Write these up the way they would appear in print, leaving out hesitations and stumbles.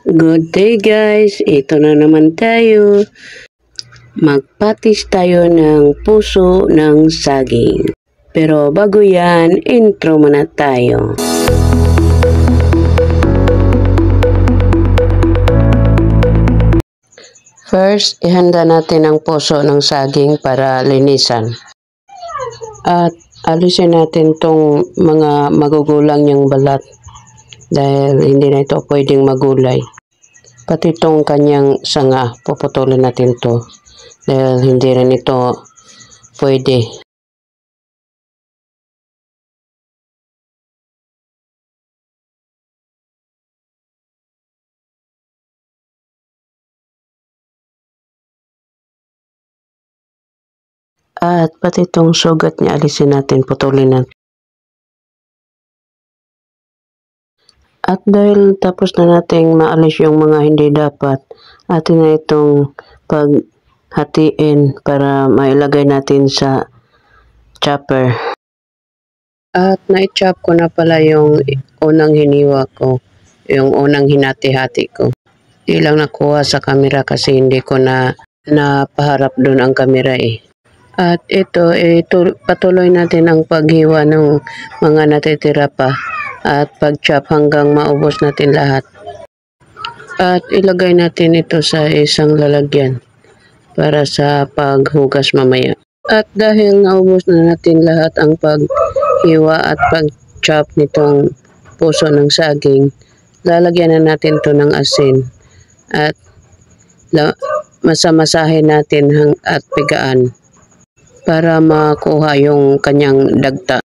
Good day guys, ito na naman tayo. Magpatis tayo ng puso ng saging. Pero bago yan, intro muna tayo. First, ihanda natin ang puso ng saging para linisan. At alisin natin tong mga magugulang niyang balat dahil hindi na ito pwedeng magulay. Pati itong kanyang sanga, puputulin natin to dahil hindi rin ito pwede. At pati itong sugat niya, alisin natin, putulin natin. At dahil tapos na nating maalis yung mga hindi dapat, atin na itong paghatiin para mailagay natin sa chopper. At na-chop ko na pala yung unang hiniwa ko, yung unang hinati-hati ko. Ilang nakuha sa camera kasi hindi ko na napaharap doon ang camera eh. At ito, patuloy natin ang paghiwa ng mga natitira pa at pag-chop hanggang maubos natin lahat. At ilagay natin ito sa isang lalagyan para sa paghugas mamaya. At dahil naubos na natin lahat ang paghiwa at pag-chop nitong puso ng saging, lalagyan na natin ito ng asin at masamasahin natin at pigaan para makuha yung kanyang dagta.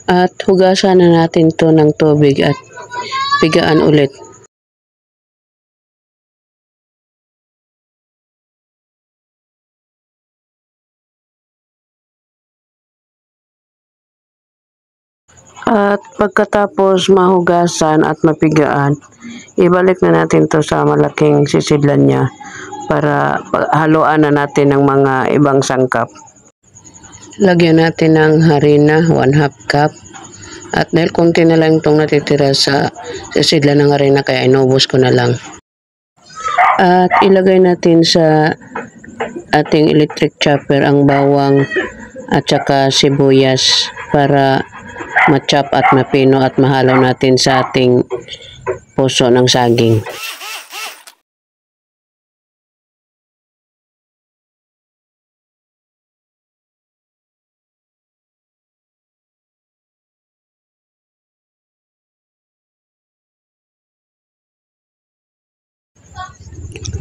At hugasan na natin to ng tubig at pigaan ulit. At pagkatapos mahugasan at mapigaan, ibalik na natin to sa malaking sisidlan niya para haluan na natin ng mga ibang sangkap. Lagyan natin ng harina, 1/2 cup. At dahil konti na lang itong natitira sa sisidlan ng harina kaya inubos ko na lang. At ilagay natin sa ating electric chopper ang bawang at saka sibuyas para ma-chop at mapino at mahalo natin sa ating puso ng saging.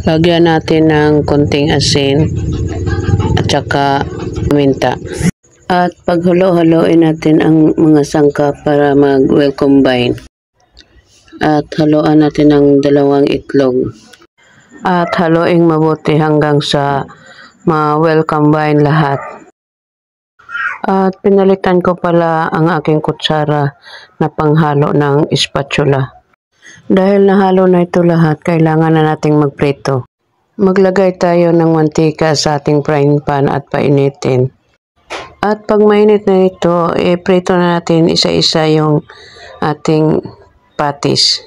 Lagyan natin ng konting asin at saka paminta. At paghalo-haloin natin ang mga sangkap para mag-well combine. At haluan natin ng 2 itlog. At haluing mabuti hanggang sa ma-well combine lahat. At pinalitan ko pala ang aking kutsara na panghalo ng spatula. Dahil nahalo na ito lahat, kailangan na nating magprito. Maglagay tayo ng mantika sa ating frying pan at painitin. At pag mainit na ito, prito na natin isa-isa yung ating patis.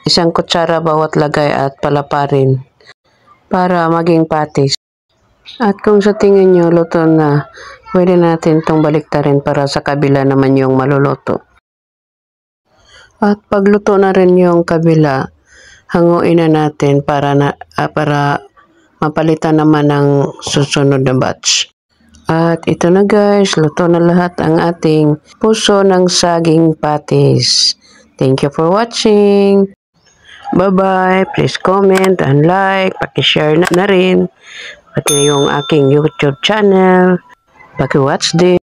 1 kutsara bawat lagay at palaparin para maging patis. At kung sa tingin nyo luto na, pwede natin itong baliktarin para sa kabila naman yung maluluto. At pagluto na rin yung kabila, hanguin na natin para mapalitan naman ng susunod na batch. At ito na guys, luto na lahat ang ating puso ng saging patis. Thank you for watching. Bye-bye. Please comment and like. Paki-share na rin. Pati yung aking YouTube channel. Paki-watch din.